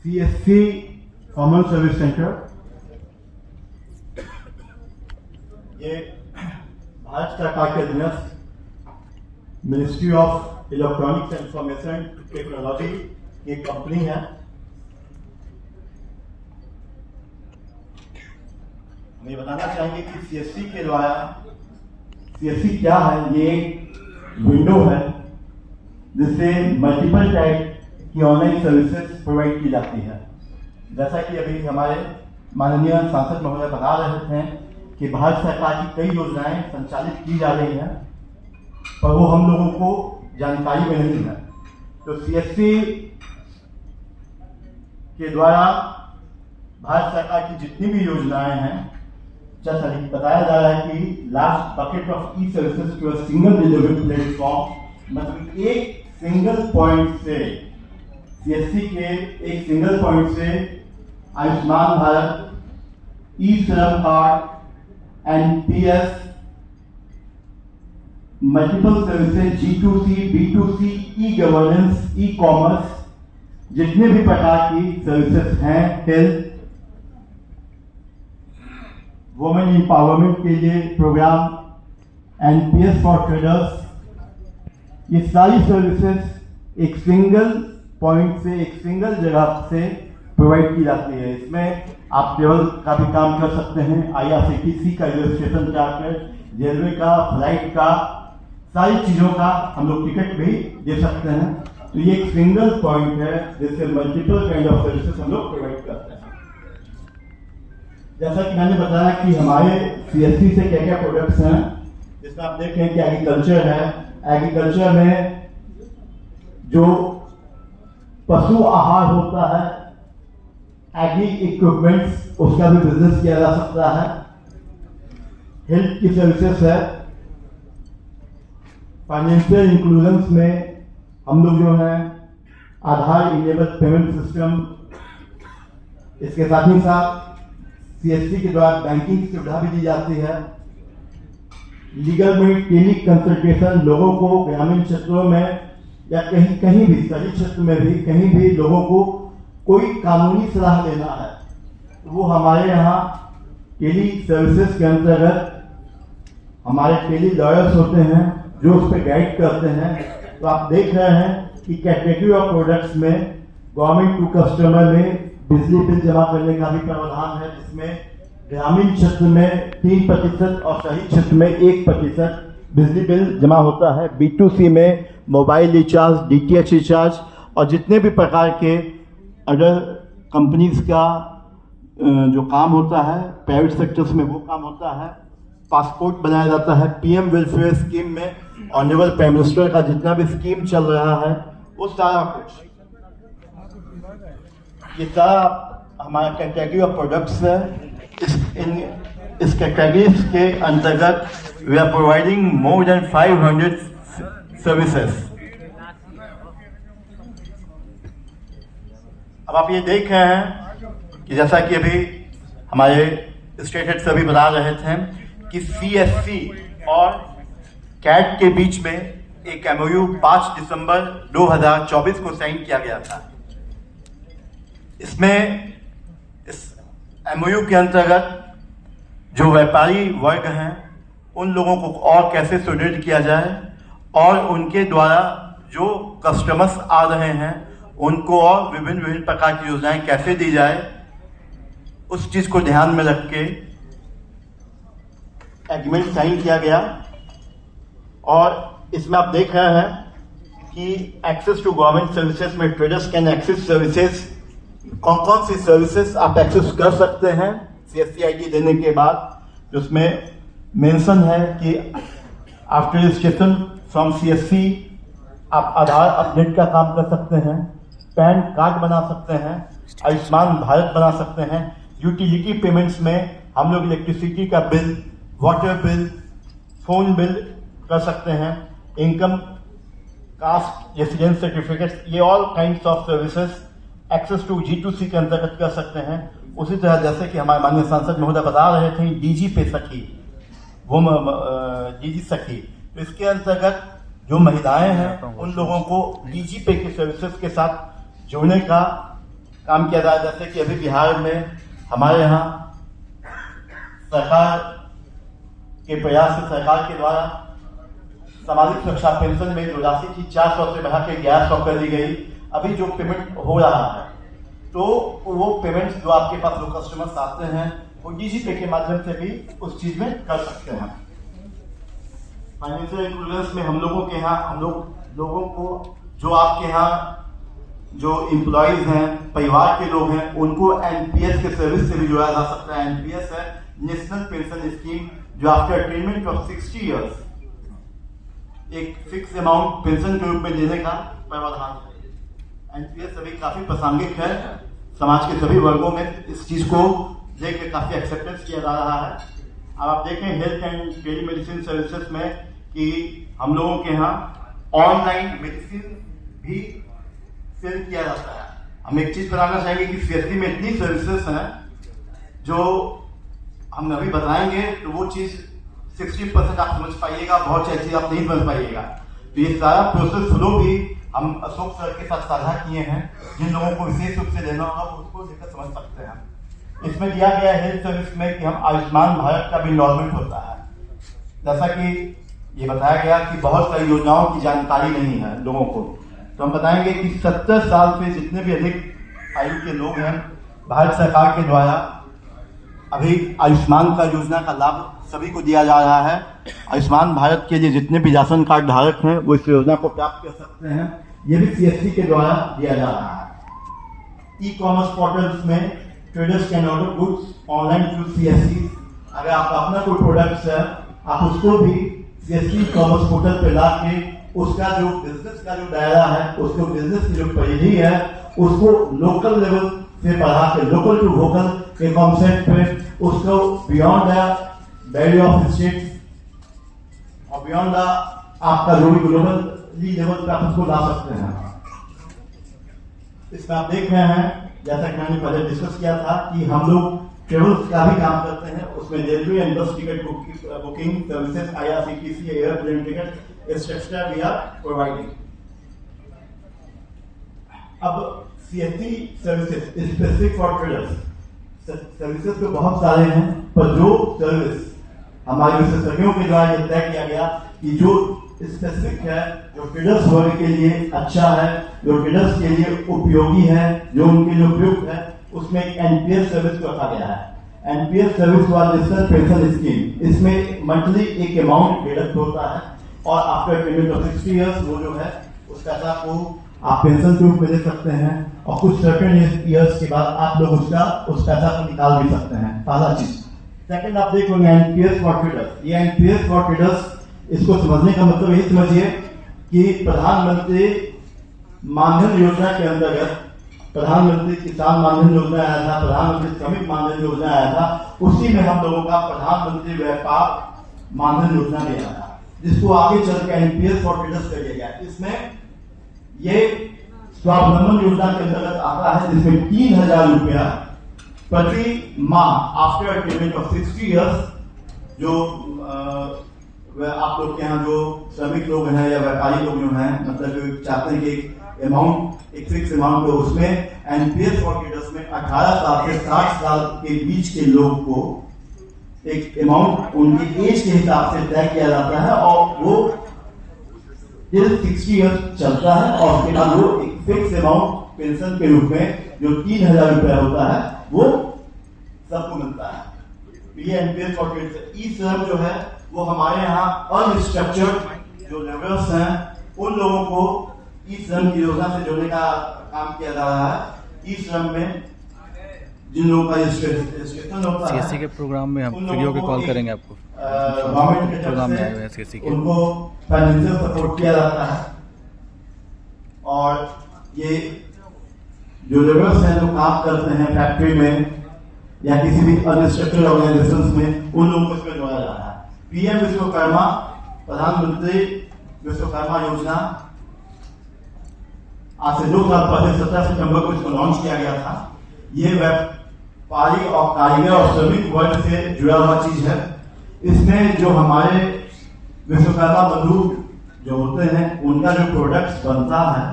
CSC common service centre ये भारत सरकार के अधीनस्थ ministry of electronics and information technology की कंपनी है। हम ये बताना चाहेंगे कि CSC के द्वारा CSC क्या है। ये एक विंडो है जिससे मल्टीपल टाइप की ऑनलाइन सर्विसेज प्रोवाइड की जाती है। जैसा कि अभी हमारे माननीय सांसद महोदय बता रहे थे कि भारत सरकार की कई योजनाएं संचालित की जा रही हैं, पर वो हम लोगों को जानकारी में नहीं है। तो CSC के द्वारा भारत सरकार की जितनी भी योजनाएं हैं, जैसा बताया जा रहा है कि last bucket of e services to a single delivery platform, मतलब एक सिंगल पॉइंट से CSC के एक सिंगल पॉइंट से आयुष्मान भारत, ई श्रम card, NPS, multiple services, G2C, B2C, e governance, e commerce, जितने भी प्रकार की सर्विसेज हैं, हेल्थ, वुमेन एम्पावरमेंट के लिए प्रोग्राम, NPS फॉर ट्रेडर्स, ये सारी सर्विसेज एक सिंगल पॉइंट से, एक सिंगल जगह से प्रोवाइड की जाती है। इसमें आप ट्रेवल का भी काम कर सकते हैं, IRCTC का रजिस्ट्रेशन चार्टर, रेलवे का, फ्लाइट का, सारी चीज़ों का हम लोग टिकट भी दे सकते हैं। तो ये एक सिंगल पॉइंट है जिससे मल्टीपल काइंड ऑफ सर्विसेज हम लोग प्रोवाइड करते हैं। जैसा कि मैंने बताया कि हमारे CSC से क्या क्या प्रोडक्ट्स हैं, जिसमें आप देखें कि एग्रीकल्चर है। एग्रीकल्चर में जो पशु आहार होता है, एग्री इक्विपमेंट्स, उसका भी बिजनेस किया जा सकता है। हेल्थ की सर्विसेज है। फाइनेंशियल इंक्लूजन्स में हम लोग जो है आधार इनेबल पेमेंट सिस्टम, इसके साथ ही साथ CSC के द्वारा बैंकिंग की सुविधा भी दी जाती है। लीगल में टेली कंसल्टेशन, लोगों को ग्रामीण क्षेत्रों में या कहीं भी, शहरी क्षेत्र में भी कहीं भी लोगों को कोई कानूनी सलाह लेना है, तो वो हमारे यहाँ टेली सर्विसेज के अंतर्गत हमारे टेली लॉयर्स होते हैं जो उस पर गाइड करते हैं। तो आप देख रहे हैं कि कैटेगरी ऑफ प्रोडक्ट्स में गवर्नमेंट टू कस्टमर में बिजली बिल जमा करने का भी प्रावधान है, जिसमें ग्रामीण क्षेत्र में 3% और शहरी क्षेत्र में 1% बिजली बिल जमा होता है। B2C में मोबाइल रिचार्ज, DTH रिचार्ज और जितने भी प्रकार के अदर कंपनीज का जो काम होता है प्राइवेट सेक्टर्स में, वो काम होता है। पासपोर्ट बनाया जाता है। PM वेलफेयर स्कीम में ऑनरेबल प्राइम मिनिस्टर का जितना भी स्कीम चल रहा है, वो सारा कुछ, ये सारा हमारा कैटेगरी ऑफ प्रोडक्ट्स है। इस कैटेगरीज के अंतर्गत we are providing more than 500 services. अब आप ये देख रहे हैं कि जैसा कि अभी हमारे स्टेट हेड सभी बता रहे थे कि CSC और CAT के बीच में एक MOU 5 दिसंबर 2024 को साइन किया गया था। इसमें इस MOU के अंतर्गत जो व्यापारी वर्ग हैं, उन लोगों को और कैसे सुदृढ़ किया जाए और उनके द्वारा जो कस्टमर्स आ रहे हैं उनको और विभिन्न प्रकार की योजनाएं कैसे दी जाए, उस चीज को ध्यान में रख के एग्रीमेंट साइन किया गया। और इसमें आप देख रहे हैं कि एक्सेस टू गवर्नमेंट सर्विसेज में ट्रेडर्स कैन एक्सेस सर्विसेज, कौन कौन सी सर्विसेज आप एक्सेस कर सकते हैं CSC ID देने के बाद, जिसमें मेंशन है कि आफ्टर रजिस्ट्रेशन फ्रॉम CSC आप आधार अपडेट का काम कर सकते हैं, पैन कार्ड बना सकते हैं, आयुष्मान भारत बना सकते हैं। यूटिलिटी पेमेंट्स में हम लोग इलेक्ट्रिसिटी का bill, water bill, phone bill कर सकते हैं, इनकम, कास्ट, रेसिडेंस सर्टिफिकेट्स, ये all kinds of services access to G2C के अंतर्गत कर सकते हैं। उसी तरह जैसे कि हमारे माननीय सांसद महोदय बता रहे थे DG पे सखी, वो DG सखी, तो इसके अंतर्गत जो महिलाएं हैं उन लोगों को DG पे की सर्विसेज के साथ जोड़ने का काम किया जा रहा है। जैसे कि अभी बिहार में हमारे यहाँ सरकार के प्रयास से सरकार के द्वारा सामाजिक सुरक्षा पेंशन में जो राशि थी 400 से बढ़ा के 1100 कर दी गई। अभी जो पेमेंट हो रहा है तो वो पेमेंट जो आपके पास जो कस्टमर्स आते हैं वो इजी पे के माध्यम से भी उस चीज में कर सकते हैं। फाइनेंशियल इंक्लूडेंस में हम लोगों के यहाँ लोगों को जो आपके यहाँ जो एम्प्लॉयज हैं, परिवार के लोग हैं, उनको एनपीएस के सर्विस से भी जोड़ा जा सकता है। एनपीएस है नेशनल पेंशन स्कीम, जो आफ्टर अटेनमेंट ऑफ 60 इयर्स एक फिक्स अमाउंट पेंशन के रूप में देने का प्रावधान है। एनपीएस अभी काफी प्रासंगिक है, समाज के सभी वर्गों में इस चीज को देख के काफी एक्सेप्टेंस किया जा रहा है। अब आप देखें health and telemedicine services में कि हम लोगों के यहाँ ऑनलाइन मेडिसिन भी सेल किया जाता है। हम एक चीज बताना चाहेंगे कि सीएससी में इतनी सर्विसेज हैं जो हम अभी बताएंगे तो वो चीज 60% आप समझ पाइएगा, बहुत सी चीज आप नहीं समझ पाइएगा। तो ये सारा प्रोसेस फ्लो भी हम अशोक सर के साथ साझा किए हैं। जिन लोगों को विशेष रूप से लेना होगा उसको लेकर समझ सकते हैं। इसमें दिया गया हेल्थ सर्विस में कि हम आयुष्मान भारत का भी इनरोलमेंट होता है। जैसा कि ये बताया गया कि बहुत सारी योजनाओं की जानकारी नहीं है लोगों को, तो हम बताएंगे कि 70 साल से जितने भी अधिक आयु के लोग हैं, भारत सरकार के द्वारा अभी आयुष्मान का योजना का लाभ सभी को दिया जा रहा है। आयुष्मान भारत के लिए जितने भी राशन कार्ड धारक हैं वो इस योजना को प्राप्त कर सकते हैं। ये भी सीएससी के द्वारा दिया जा रहा है। ई कॉमर्स पोर्टल्स में traders can order goods online through CSC. अगर आपका अपना कोई प्रोडक्ट्स है आप उसको भी सीएससी कॉमर्स पोर्टल पे ला के उसका जो बिजनेस का जो दायरा है, उसको बिजनेस की जो परिधि है उसको लोकल लेवल से बढ़ा के लोकल टू वोकल के कॉन्सेप्ट पे उसको beyond the value of states और बियॉन्ड द आपका जो भी ग्लोबली लेवल पे आप उसको ला सकते हैं। इसमें आप देख रहे हैं जैसा कि मैंने पहले डिस्कस किया था कि हम लोग ट्रेवल्स का भी काम करते हैं। उसमें railway and bus ticket booking services, IRCTC, airplane ticket etcetera we are providing. अब CSC services specific for traders services तो बहुत सारे हैं, पर जो सर्विस हमारे विशेषज्ञों के द्वारा यह तय किया गया कि जो स्पेसिफिक है, जो ट्रेडर्स वर्ग के लिए अच्छा है, जो ट्रेडर्स के लिए उपयोगी है, जो उनके लिए उपयुक्त है, उसमें एक एनपीएस सर्विस को रखा गया है। एनपीएस सर्विस वाला नेशनल पेंशन स्कीम, इसमें मंथली एक अमाउंट डिडक्ट होता है और आफ्टर पेमेंट ऑफ 60 इयर्स वो जो है उस पैसा को आप पेंशन के रूप में ले सकते हैं और कुछ सर्टेन ईयर्स के बाद आप लोग उस पैसा को निकाल भी सकते हैं। पहला चीज। सेकंड आप देखोगे एनपीएस फॉर ट्रेडर्स। ये एनपीएस फॉर ट्रेडर्स, इसको समझने का मतलब यही समझिए कि प्रधानमंत्री मानधन योजना के अंतर्गत प्रधानमंत्री किसान मानधन योजना आया था, प्रधानमंत्री श्रमिक मानधन योजना आया था, उसी में हम लोगों का प्रधानमंत्री व्यापार मानधन योजना भी आया था, जिसको आगे चल के एनपीएस फॉर ट्रेडर्स कर दिया गया। इसमें ये स्वावलंबन योजना के अंतर्गत आता है, जिसमें 3000 रुपया प्रति माह आफ्टर पेमेंट ऑफ 60 इयर्स जो आप लोग के यहाँ जो श्रमिक लोग हैं या व्यापारी लोग जो हैं, मतलब चाहते हैं कि अमाउंट एक फिक्स अमाउंट हो, उसमें एनपीएस फॉर ट्रेडर्स में 18 साल से 60 साल के बीच के लोग को एक अमाउंट उनकी एज के हिसाब से तय किया जाता है और वो 60 ईयर्स चलता है और उसके बाद वो एक फिक्स अमाउंट पेंशन के रूप में जो 3000 रुपया होता है वो सबको मिलता है। ये एनपीएस फॉर ट्रेडर्स। ई श्रम जो है वो हमारे यहाँ अनस्ट्रक्चर्ड जो लेबरर्स हैं उन लोगों को ई श्रम की योजना से जोड़ने का काम किया जा रहा है। ई श्रम में जिन लोगों का रजिस्ट्रेशन होता है, सीएससी के प्रोग्राम में हम वीडियो के कॉल करेंगे आपको, गवर्नमेंट के प्रोग्राम में आए हुए तरफ हैं से सीएससी के, उनको फाइनेंशियल सपोर्ट किया जाता है। और ये जो लेबरर्स हैं जो काम करते हैं फैक्ट्री में या किसी भी अनस्ट्रक्चर्ड ऑर्गेनाइजेशंस में, उन लोगों को इसमें जोड़ा जा रहा है। पीएम विश्वकर्मा, प्रधानमंत्री विश्वकर्मा योजना आज से 2 साल पहले 17 सितंबर को इसको लॉन्च किया गया था। ये व्यापारी और कारीगर और श्रमिक वर्ग से जुड़ा हुआ चीज है। इसमें जो हमारे विश्वकर्मा मजदूर जो होते हैं उनका जो प्रोडक्ट्स बनता है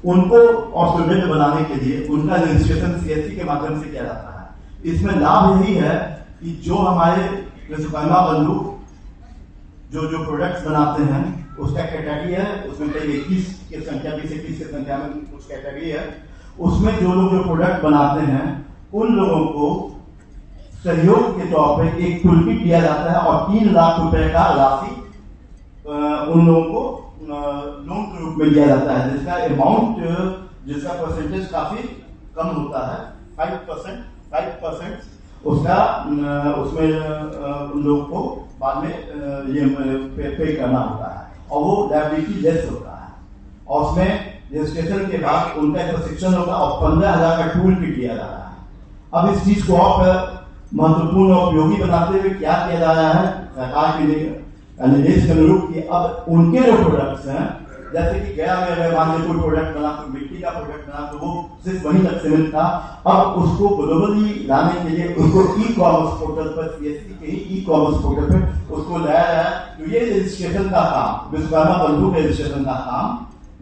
उनको ऑस्ट्रेलियन बनाने के लिए उनका रजिस्ट्रेशन सीएससी के माध्यम से किया जाता है। इसमें लाभ यही है कि जो हमारे विश्वकर्मा बंधु जो प्रोडक्ट्स बनाते हैं उसका कैटेगरी है, उसमें कई 21 की संख्या 20-21 की संख्या में कुछ कैटेगरी है। उसमें जो लोग जो प्रोडक्ट बनाते हैं उन लोगों को सहयोग के तौर पे एक टूल किट दिया जाता है और 3 लाख रुपए का राशि उन लोगों को लोन के रूप में दिया जाता है, जिसका अमाउंट जिसका परसेंटेज काफी कम होता है, 5% उसका उसमें उन लोगों को बाद में ये पे करना होता है और वो लायबिलिटी लेस होता है। और उसमें रजिस्ट्रेशन के बाद उनका प्रशिक्षण होगा और 15,000 का टूल किट दिया जा रहा है। अब इस चीज को और महत्वपूर्ण और उपयोगी बनाते हुए क्या किया जा रहा है सरकार के लिए निर्देश के अनुरूप कि अब उनके जो प्रोडक्ट्स हैं, जैसे कि गया में अगर मान लीजिए कोई प्रोडक्ट बना, कोई मिट्टी का प्रोडक्ट बना, तो वो सिर्फ वहीं तक सीमित था। अब उसको ग्लोबली लाने के लिए उसको ई कॉमर्स पोर्टल पर, सीएससी के ही ई कॉमर्स पोर्टल पर उसको लाया है। तो ये रजिस्ट्रेशन का काम, विश्वकर्मा बंधु के रजिस्ट्रेशन का काम,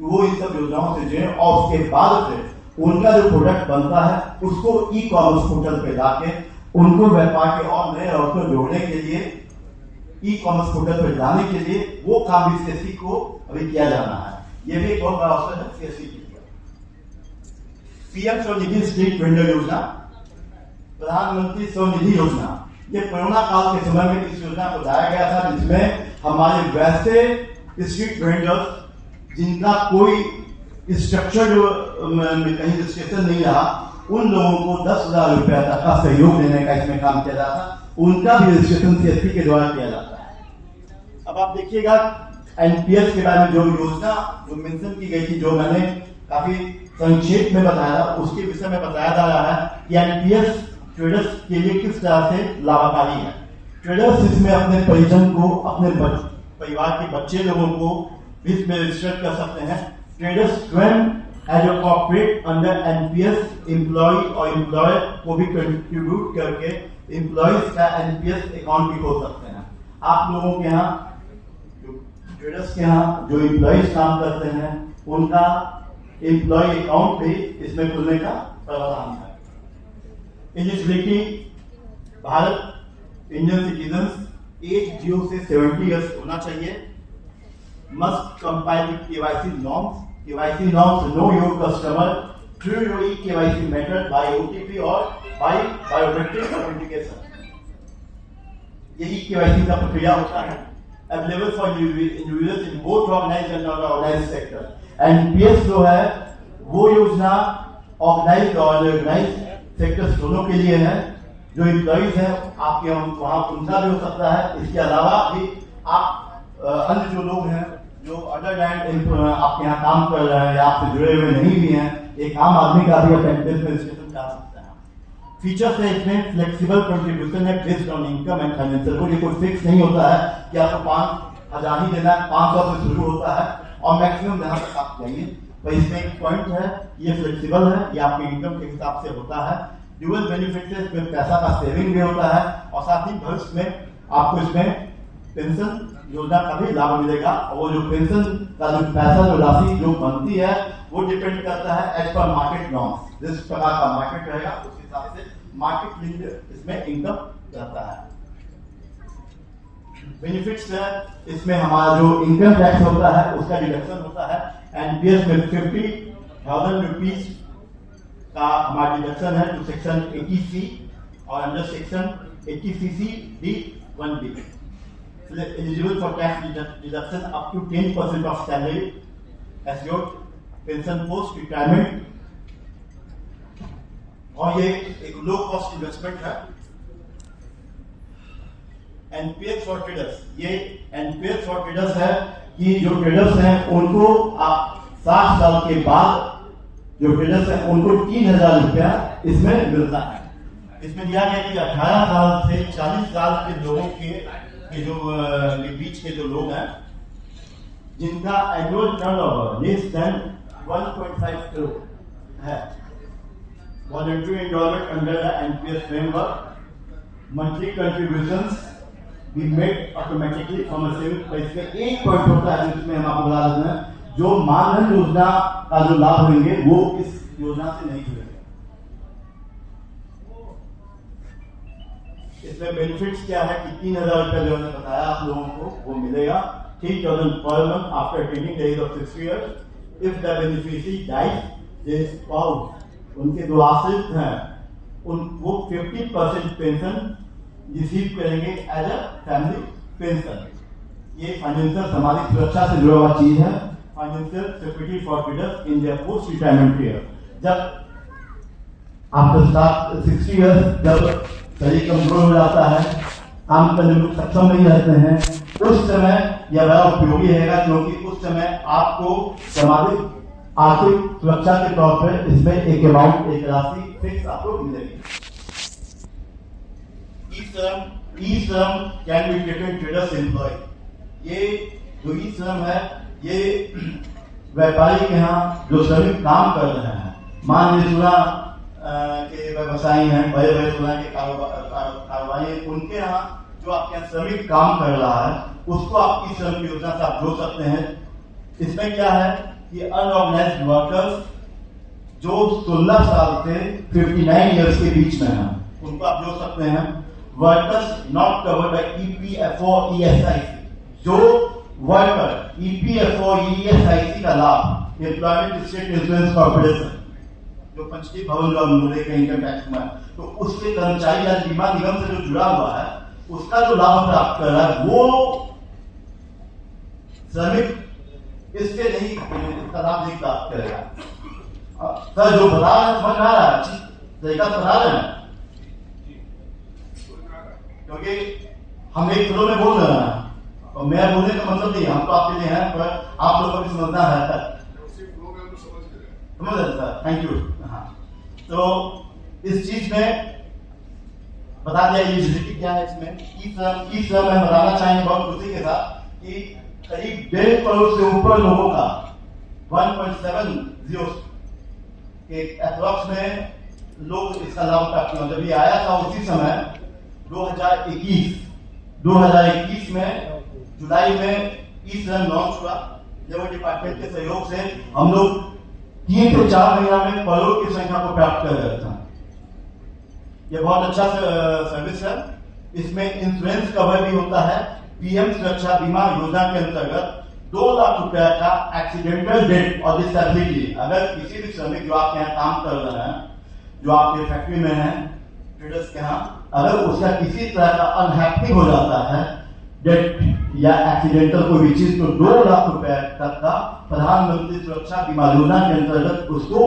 वो इन सब योजनाओं से जुड़े और उसके बाद से उनका जो प्रोडक्ट बनता है उसको ई कॉमर्स पोर्टल पे लाके उनको व्यापार के और नए अवसर को जोड़ने के लिए ई कॉमर्स पोर्टल पर लाने के लिए वो काम भी सीएससी को अभी किया जाना है। ये भी एक बहुत बड़ा अवसर है सीएससी के लिए। पीएम स्वनिधि स्ट्रीट वेंडर योजना, प्रधानमंत्री स्वनिधि योजना, ये कोरोना काल के समय में इस योजना को लाया गया था, जिसमें हमारे वैसे स्ट्रीट वेंडर्स जिनका कोई स्ट्रक्चर में कहीं रजिस्ट्रेशन नहीं रहा, उन लोगों को 10,000 रुपया तक का सहयोग देने का इसमें काम किया जाता है। उनका भी रजिस्ट्रेशन सीएससी के द्वारा किया जाता है। अब आप देखिएगा एनपीएस के बारे में जो योजना जो मेंशन की गई थी, जो मैंने काफी संक्षेप में बताया, उसके विषय में बताया जा रहा है कि एनपीएस ट्रेडर्स के लिए किस तरह से लाभकारी है। ट्रेडर्स इसमें अपने परिजन को, अपने परिवार के बच्चे लोगों को भी इसमें रजिस्टर कर सकते हैं। ट्रेडर्स स्वयं as a corporate under NPS employ और एम्प्लॉयर को भी कंट्रीब्यूट करके एम्प्लॉयज का एनपीएस अकाउंट भी खोल सकते हैं। आप लोगों के यहाँ ट्रेडर्स के यहाँ जो एम्प्लॉयज काम करते हैं उनका एम्प्लॉय अकाउंट भी इसमें खुलने का प्रावधान है। Eligibility, Bharat Indian citizens age 0 से 70 ईयर्स होना चाहिए। Must compile with KYC norms. KYC norms know your customer through your e KYC method by OTP और बाय बायोमेट्रिक ऑथेंटिकेशन। यही केवाईसी का प्रक्रिया होता है। Available for individuals in both organised and non organised sector. NPS जो है वो योजना ऑर्गेनाइज्ड और अनऑर्गेनाइज्ड सेक्टर्स दोनों के लिए है। जो एम्प्लॉइज हैं आपके वहां उनका भी हो सकता है। इसके अलावा भी आप अन्य जो लोग हैं जो अदर लैंड आपके यहाँ काम कर रहे हैं या आपसे जुड़े हुए नहीं भी हैं, एक आम आदमी का भी एनपीएस में रजिस्ट्रेशन करा सकता है। फीचर्स है इसमें फ्लेक्सिबल कंट्रीब्यूशन है based on income and financial. कोई कोई फिक्स नहीं होता है कि आपको 5,000 ही देना है, 500 से शुरू होता है और मैक्सिमम जहां तक आप जाइए। पर इसमें एक पॉइंट है, ये फ्लेक्सिबल है, ये आपके इनकम के हिसाब से होता है। ड्यूअल बेनिफिट है, इसमें पैसा का सेविंग भी होता है और साथ ही भविष्य में आपको इसमें पेंशन योजना का भी लाभ मिलेगा। और वो जो पेंशन का जो पैसा जो राशि जो बनती है वो डिपेंड करता है एज पर मार्केट नॉर्म्स। जिस प्रकार का मार्केट रहेगा उस हिसाब से मार्केट लिंक्ड इसमें इनकम रहता है। बेनिफिट्स है, इसमें हमारा जो इनकम टैक्स होता है उसका डिडक्शन होता है। एनपीएस में 50,000 रुपीज का हमारा डिडक्शन है टू सेक्शन 80C और under section 80CC D1B। Eligible for tax deduction up to 10% of salary as your pension post retirement। और ये एक लो कॉस्ट इन्वेस्टमेंट है। एनपीएस फॉर ट्रेडर्स, ये एनपीएस फॉर ट्रेडर्स है कि जो ट्रेडर्स हैं उनको 60 साल के बाद जो ट्रेडर्स हैं उनको 3,000 रुपया इसमें मिलता है। इसमें दिया गया कि 18 साल से 40 साल के लोगों के जो बीच के जो लोग हैं जिनका annual turnover less than 1.5 crore है, voluntary enrolment under the NPS framework, monthly contributions be made automatically from a saving. इसमें एक पॉइंट होता है जिसमें हम आपको बता देते हैं, जो मानधन योजना का जो लाभ लेंगे वो इस योजना से नहीं जुड़ेंगे। इसमें बेनिफिट्स क्या है कि 3,000 रुपया जो मैंने बताया आप लोगों को वो मिलेगा, 3,000 per month after training age of 6 years। If the beneficiary dies, there is spouse, उनके जो आश्रित हैं वो 50% पेंशन रिसीव करेंगे एज अ फैमिली पेंशन। ये फाइनेंशियल सामाजिक सुरक्षा से जुड़ा हुआ चीज है, financial security for widows in their post retirement period. जब आफ्टर 60 years जब शरीर कमजोर हो जाता है, काम करने में सक्षम नहीं रहते हैं, उस समय यह बड़ा उपयोगी रहेगा, क्योंकि उस समय आपको सामाजिक आर्थिक सुरक्षा के तौर पर इसमें एक अमाउंट, एक राशि फिक्स आपको मिलेगी। E Shram can be taken traders employ. ये जो ई श्रम है ये व्यापारी के यहाँ जो श्रमिक काम कर रहे हैं, मान लीजिए सुना के व्यवसायी हैं, बड़े बड़े सुना के कारोबारी, उनके यहाँ जो आपके यहाँ श्रमिक काम कर रहा है उसको आपकी श्रम की योजना से आप जोड़ सकते हैं। इसमें क्या है कि अनऑर्गेनाइज्ड वर्कर्स जो 16 साल से 59 ईयर्स के बीच में हैं उनको आप जोड़ सकते हैं। Workers not covered by EPFO ESIC, जो वर्कर ईपीएफओ ईएसआईसी का लाभ, एम्प्लॉयमेंट स्टेट इंश्योरेंस कॉर्पोरेशन, जो पंचायती भवन का मूल्य का इनकम टैक्स में, तो उसके कर्मचारी या बीमा निगम से जो जुड़ा हुआ है उसका जो लाभ प्राप्त कर रहा है वो श्रमिक इसके नहीं, इसका लाभ नहीं प्राप्त करेगा। सर जो बता रहे हैं समझ आ रहा है, अच्छी तरीका से बता रहे हैं, क्योंकि हम एक फ्लो में बोल रहे हैं और मैं बोलने का मतलब नहीं, हम तो आपके लिए हैं, पर आप लोगों को भी समझना है। समझ रहे सर, थैंक यू। हाँ, तो इस चीज में बता दिया एलिजिबिलिटी क्या है। इसमें ई श्रम में बताना चाहेंगे बहुत खुशी के साथ कि करीब 1.5 करोड़ से ऊपर लोगों का 1.70 के अप्रॉक्स में लोग इसका लाभ प्राप्त किया। जब ये आया था उसी समय 2021 में जुलाई में ई श्रम लॉन्च हुआ। लेबर डिपार्टमेंट के सहयोग से हम लोग 3 से 4 महीना में करोड़ की संख्या को प्राप्त कर रहे थे। ये बहुत अच्छा सर्विस है। इसमें इंश्योरेंस कवर भी होता है। पीएम सुरक्षा बीमा योजना के अंतर्गत 2 लाख रुपए का एक्सीडेंटल डेथ और डिसेबिलिटी, अगर किसी भी श्रमिक जो आपके यहाँ काम कर रहे हैं, जो आपके फैक्ट्री में है, ट्रेडर्स के यहाँ, अगर उसका किसी तरह का अनहैप्पी हो जाता है, डेथ या एक्सीडेंटल कोई भी चीज, तो 2 लाख रुपए तक का प्रधानमंत्री सुरक्षा बीमा योजना के अंतर्गत उसको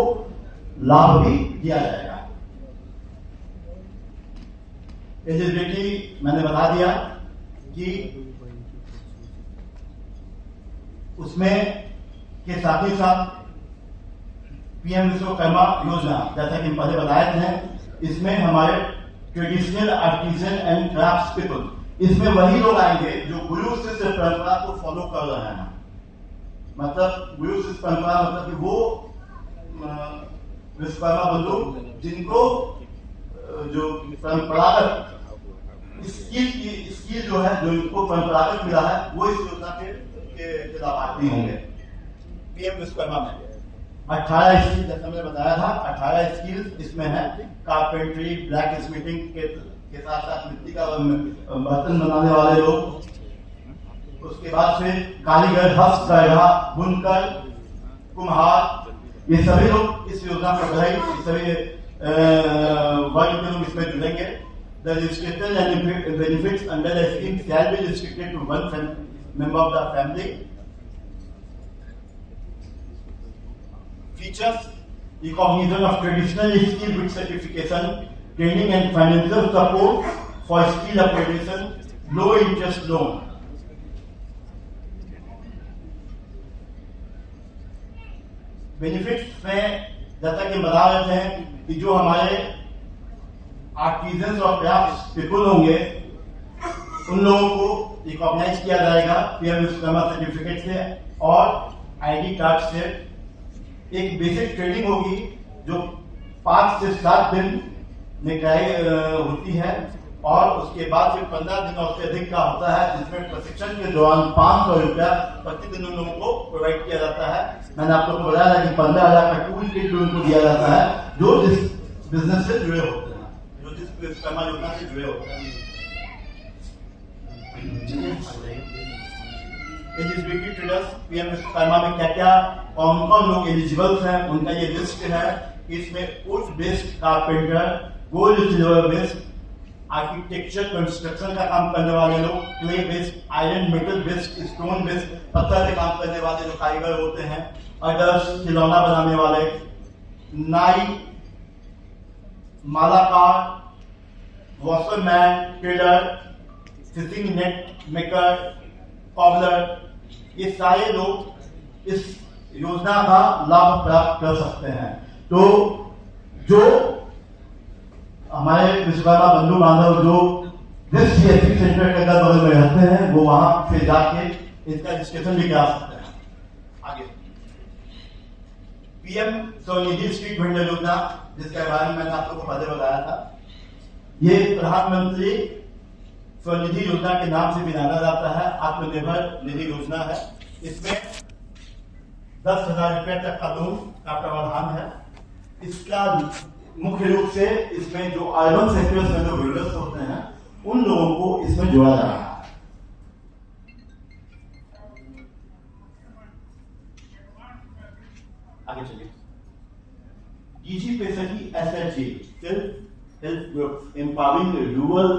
लाभ भी दिया जाएगा। एलिजिबिलिटी मैंने बता दिया कि उसमें के साथ ही साथ पीएम विश्वकर्मा योजना, जैसा कि हम पहले बताए थे, इसमें हमारे traditional artisan and crafts people, इसमें वही लोग आएंगे जो गुरु शिष्य परंपरा को फॉलो कर रहे हैं। मतलब गुरु शिष्य परंपरा मतलब कि वो विश्वकर्मा बंधु जिनको जो परंपरागत स्किल जो है, जो इनको परंपरागत मिला है, वो इस योजना के लाभार्थी होंगे। पीएम विश्वकर्मा में 18 स्किल, जैसा मैंने बताया था, 18 स्किल इसमें है। कारपेंट्री, ब्लैक स्मिथिंग के साथ साथ मिट्टी का बर्तन बनाने वाले लोग, उसके बाद फिर कारीगर, हस्तकरघा, बुनकर, कुम्हार, ये सभी लोग इस योजना से बढ़ाई, सभी वर्ग के लोग इसमें जुड़ेंगे। The restricted and benefits under the scheme shall be restricted to one member of the family. Features: recognition of traditional skill with certification, training and financial support for skill upgradation, low interest loan. Benefits में जैसा कि बता रहे थे कि जो हमारे artisans और क्राफ्ट्स पीपल होंगे उन लोगों को रिकॉग्नाइज किया जाएगा पीएम विश्वकर्मा सर्टिफिकेट से और आईडी कार्ड से। एक बेसिक ट्रेनिंग होगी जो 5 से 7 दिन में होती है, और उसके बाद फिर 15 दिन और उससे अधिक का होता है, जिसमें प्रशिक्षण के दौरान 500 रुपया प्रतिदिन उन लोगों को प्रोवाइड किया जाता है। मैंने आप लोगों को बताया था कि 15,000 का टूल किट उनको दिया जाता है, जो जिस बिजनेस से जुड़े होते हैं, जो जिस विश्वकर्मा योजना से जुड़े होते हैं। एलिजिबिलिटी ट्रेडर्स पीएम विश्वकर्मा में क्या क्या कौन कौन लोग एलिजिबल्स हैं, उनका ये लिस्ट है। इसमें would based carpenter, gold silver based architecture construction का काम करने वाले लोग, clay based, iron metal based, stone based पत्थर पे काम करने वाले जो कारीगर होते हैं, अदर्स खिलौना बनाने वाले, नाई, मालाकार, washerman, tailor, fishing net maker, cobbler, ये सारे लोग इस योजना का लाभ प्राप्त कर सकते हैं। तो जो हमारे विश्वकर्मा बंधु बांधव जो जिस सीएससी सेंटर के अगल बगल में रहते हैं, वो वहां से जाके इसका रजिस्ट्रेशन भी करा सकते हैं। आगे पीएम स्वनिधि स्ट्रीट वेंडर योजना, जिसके बारे में मैंने आप लोगों को पहले बताया था, ये प्रधानमंत्री स्वनिधि योजना के नाम से भी जाना जाता है, आत्मनिर्भर निधि योजना है। इसमें 10,000 रुपए तक का लोन का प्रावधान है। इसका मुख्य रूप से इसमें जो अर्बन सेक्टर्स में जो बिल्डर्स होते हैं, उन लोगों को इसमें जोड़ा जा रहा है। आगे चलिए। डीजी पेसकी SHG, self help group empowering rural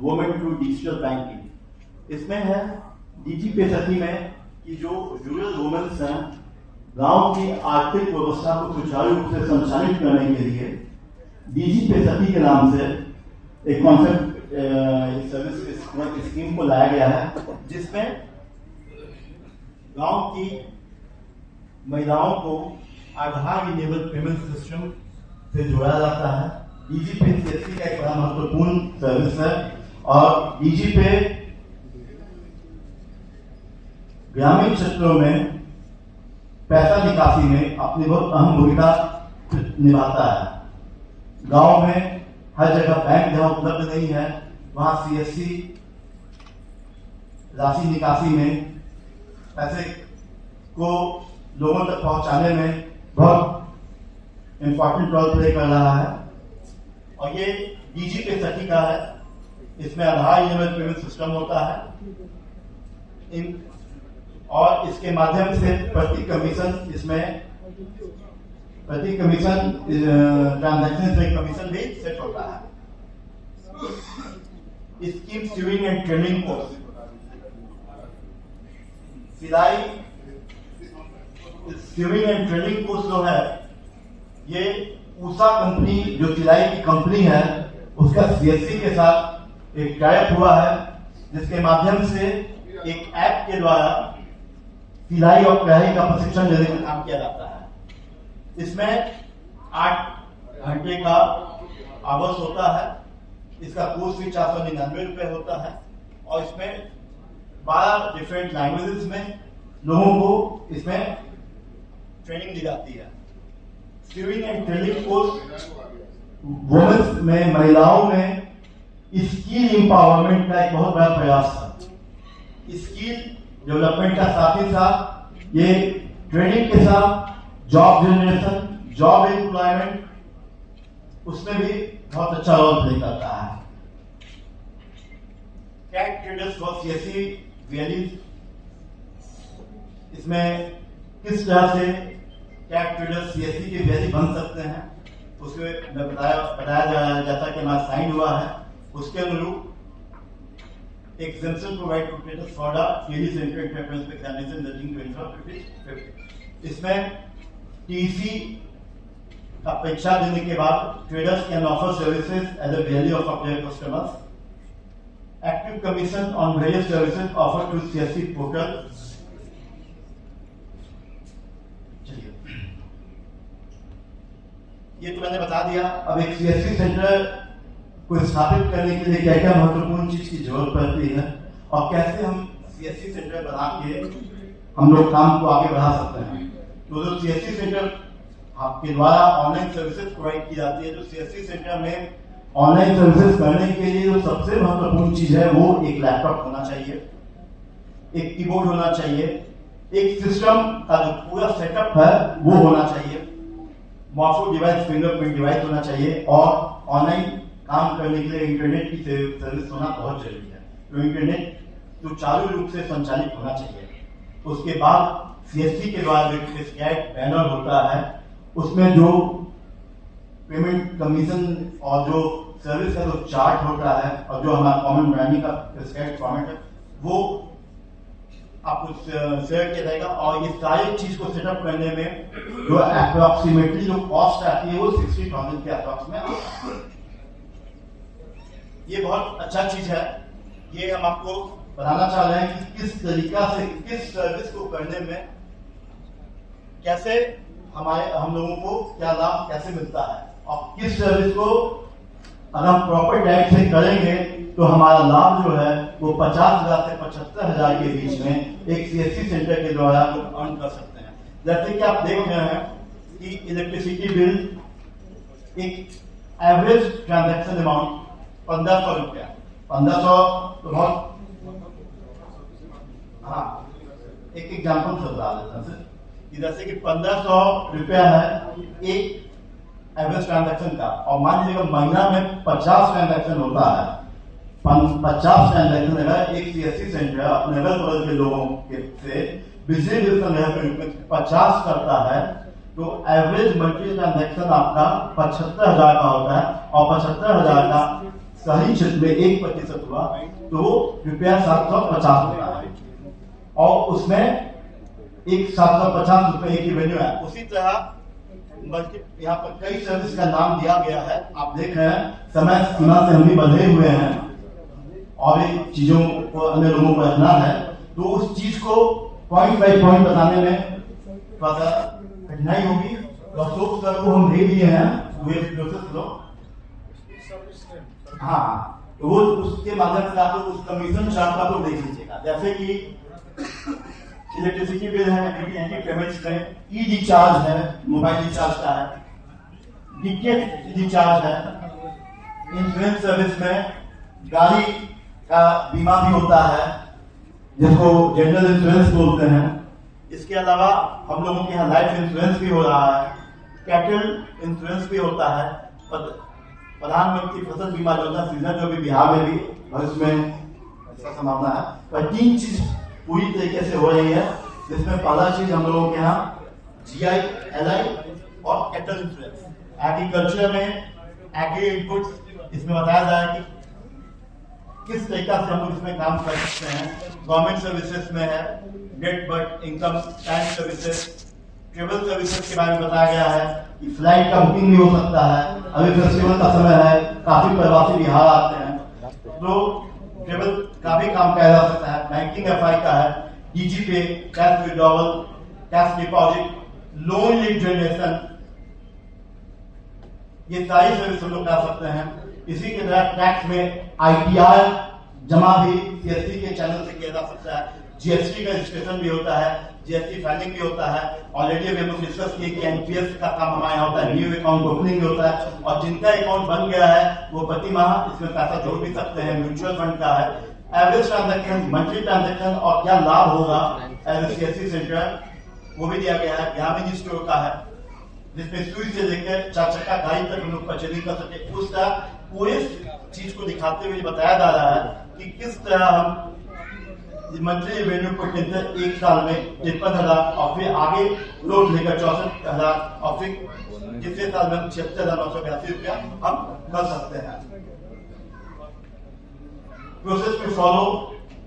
women through digital banking. इसमें है डीजी पेसकी में कि जो रूरल वुमेन्स हैं, गांव की आर्थिक व्यवस्था को सुचारू रूप से संचालित करने के लिए डीजी पेसकी के नाम से एक कॉन्सेप्ट सर्विस स्कीम को लाया गया है, जिसमें गांव की महिलाओं को आधार इनेबल पेमेंट सिस्टम से जोड़ा जाता है। डीजी पे सीएससी का एक बड़ा महत्वपूर्ण सर्विस है और डीजी पे ग्रामीण क्षेत्रों में पैसा निकासी में अपनी बहुत अहम भूमिका निभाता है। गांव में हर जगह बैंक जहां उपलब्ध नहीं है, वहां सीएससी राशि निकासी में पैसे को लोगों तक पहुंचाने में बहुत इंपॉर्टेंट रोल प्ले कर रहा है। और ये डीजी पेसकी का है। इसमें आधार इनेबल पेमेंट सिस्टम होता है और इसके माध्यम से प्रति कमीशन ट्रांजैक्शन पे कमीशन भी सेट होता है। Scheme sewing and training course, सिलाई स्यूइंग एंड ट्रेनिंग कोर्स जो है, ये उषा कंपनी जो सिलाई की कंपनी है, उसका सीएससी के साथ एक टाइप हुआ है, जिसके माध्यम से एक ऐप के द्वारा सिलाई और कढ़ाई का प्रशिक्षण देने का काम किया जाता है। इसमें 8 घंटे का आवर्स होता है। इसका कोर्स भी 499 रुपए होता है और इसमें 12 डिफरेंट लैंग्वेजेस में लोगों को इसमें ट्रेनिंग दी जाती है। Sewing and training course women's में, महिलाओं में स्किल एम्पावरमेंट का एक बहुत बड़ा प्रयास है। स्किल डेवलपमेंट का साथ ही साथ ये ट्रेनिंग के साथ जॉब जनरेशन, जॉब एम्प्लॉयमेंट, उसमें भी बहुत अच्छा रोल प्ले करता है। CAIT traders for CSC values, इसमें किस तरह से कैट ट्रेडर्स सीएससी के वैल्यू बन सकते हैं, उसमें मैं बताया जा रहा है, जैसा कि हमारा साइन हुआ है उसके अनुरूप exemption provide to traders for the daily center preference examination leading to interest। इसमें टीसी का परीक्षा देने के बाद traders can offer services as a value of their customers. Active commission on various services offer to CSC portal. चलिए, ये तो मैंने बता दिया। अब एक सीएससी सेंटर को स्थापित करने के लिए क्या क्या महत्वपूर्ण चीज की जरूरत पड़ती है और कैसे हम सीएससी सेंटर बना के हम लोग काम को आगे बढ़ा सकते हैं। तो जो सीएससी सेंटर आपके द्वारा ऑनलाइन सर्विसेज प्रोवाइड की जाती है, जो सीएससी सेंटर में ऑनलाइन सर्विसेज करने के लिए जो सबसे महत्वपूर्ण चीज है वो एक लैपटॉप होना चाहिए, एक कीबोर्ड होना चाहिए, एक सिस्टम का जो पूरा सेटअप है वो होना चाहिए, माउस डिवाइस, फिंगरप्रिंट डिवाइस होना चाहिए, और ऑनलाइन काम करने के लिए इंटरनेट की सर्विस होना बहुत जरूरी है। तो इंटरनेट सुचारू रूप से संचालित होना चाहिए। उसके बाद सीएससी के द्वारा जो प्रिस्क्राइब्ड बैनर होता है उसमें जो पेमेंट कमीशन और जो सर्विस का जो चार्ट होता है और जो हमारा कॉमन ब्रांडिंग का प्रिस्क्राइब्ड फॉर्मेट है वो आपको शेयर किया जाएगा। और ये सारी चीज को सेटअप करने में जो अप्रोक्सीमेटली जो कॉस्ट आती है वो 60,000 के अप्रॉक्स में आता है। ये बहुत अच्छा चीज है। ये हम आपको बताना चाह रहे हैं कि किस तरीका से किस सर्विस को करने में कैसे हम लोगों को क्या लाभ कैसे मिलता है, और किस सर्विस को अगर हम प्रॉपर टाइप से करेंगे तो हमारा लाभ जो है वो 50,000 से 75,000 के बीच में एक सीएससी सेंटर के द्वारा लोग अर्न कर सकते हैं। जैसे कि आप देख रहे हैं कि इलेक्ट्रिसिटी बिल एक एवरेज ट्रांजैक्शन अमाउंट 1,500 रुपया, 1,500 तो बहुत, हाँ एक एग्जाम्पल से बता देता हूं कि जैसे कि 1,500 रुपया है एक एवरेज ट्रांजैक्शन का, और मान लीजिएगा महीना में 50 ट्रांजैक्शन होता है, 50 ट्रांजैक्शन अगर एक सीएससी सेंटर अपने अगल बगल के लोगों के से बिजली बिल संग्रह के रूप में 50 करता है तो एवरेज मंथली ट्रांजैक्शन आपका 75,000 का होता है, और 75,000 का सही क्षेत्र में 1% हुआ तो रुपया 750 होता है, और उसमें एक 750 रुपए की वैल्यू है। उसी तरह यहाँ पर कई सर्विस का नाम दिया गया है, आप देख रहे हैं समय सीमा से हम भी बंधे हुए हैं और भी चीजों को अन्य लोगों को रखना है, तो उस चीज को पॉइंट बाई पॉइंट बताने में थोड़ा सा कठिनाई होगी। अशोक सर को हम दे दिए हैं हाँ, तो वो उसके माध्यम से आप उस कमीशन चार्ट का तो देख लीजिएगा। जैसे कि इलेक्ट्रिसिटी बिल है, एंटी पेमेंट्स है, ई रिचार्ज है, मोबाइल रिचार्ज का है, डीटीएच रिचार्ज है, इंश्योरेंस सर्विस में गाड़ी का बीमा भी होता है जिसको जनरल इंश्योरेंस बोलते हैं। इसके अलावा हम लोगों के यहाँ लाइफ इंश्योरेंस भी हो रहा है, कैटल इंश्योरेंस भी होता है, प्रधानमंत्री फसल बीमा योजना सीजन जो भी बिहार में भी भविष्य में ऐसा संभावना है। पर 3 चीज पूरी तरीके से हो रही है, जिसमें पहला चीज हम लोगों के यहाँ जीआई, एलआई और कैटल इंश्योरेंस। एग्रीकल्चर में एग्री इनपुट्स इसमें बताया जा रहा है कि किस तरीका से हम लोग इसमें काम कर सकते हैं। गवर्नमेंट सर्विसेज में है date birth income tax services, travel services के बारे में बताया गया है कि फ्लाइट का बुकिंग भी हो सकता है। अभी फेस्टिवल का समय है, काफी प्रवासी बिहार आते हैं तो ट्रेवल का भी काम किया जा सकता है। बैंकिंग एफआई का है, डीजी पे, cash withdrawal, cash deposit, loan lead generation, ये सारी सर्विस हम लोग कर सकते हैं। इसी के तरह टैक्स में आईटीआर जमा भी सीएससी के चैनल से किया जा सकता है। जीएसटी का रजिस्ट्रेशन भी होता है, जीएसटी फाइलिंग भी होता है। ऑलरेडी हम लोग डिस्कस किए कि एनपीएस का काम हमारे यहाँ होता है, न्यू अकाउंट ओपनिंग भी होता है, और जिनका अकाउंट बन गया है वो प्रति माह इसमें पैसा जोड़ भी सकते हैं। म्यूचुअल फंड का है, एवरेज ट्रांजैक्शन, मंथली ट्रांजैक्शन और क्या लाभ होगा एज ए सीएससी सेंटर वो भी दिया गया है। ग्रामीण स्टोर का है जिसमें सुई से लेकर 4 चक्का गाड़ी तक हम लोग परचेजिंग कर सके। उसका पूरे चीज को दिखाते हुए बताया जा रहा है कि किस तरह हम मंथली रेवेन्यू पोटेंशियल 1 साल में 53,000 और फिर आगे लोड लेकर 64,000 और फिर जिससे साल में 76,982 रुपया हम कर सकते हैं। प्रोसेस को फॉलो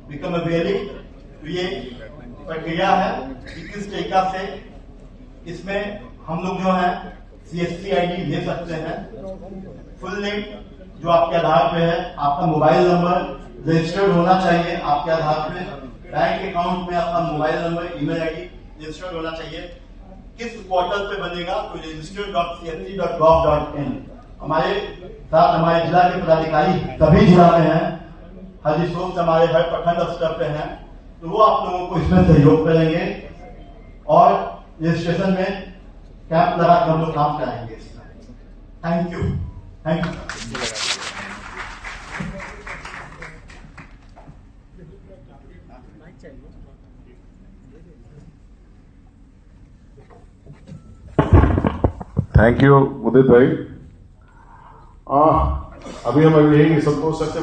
बिकम अवेयरिंग, तो ये प्रक्रिया है कि किस तरीका से इसमें हम लोग जो है सीएससी आईडी ले सकते हैं। फुल नेम जो आपके आधार पे है, आपका मोबाइल नंबर रजिस्टर्ड होना चाहिए आपके आधार पे, बैंक अकाउंट में आपका mobile number, email ID registered होना चाहिए। किस पोर्टल पे बनेगा तो register.csc.gov.in। हमारे साथ हमारे जिला के पदाधिकारी सभी जिला में हैं, हर रिसोर्स हमारे हर प्रखंड स्तर पे हैं, तो वो आप लोगों को इसमें सहयोग करेंगे और रजिस्ट्रेशन में कैंप लगा कर हम लोग काम कराएंगे। Thank you. थैंक यू उदित भाई। अभी हम यही संतोष सर से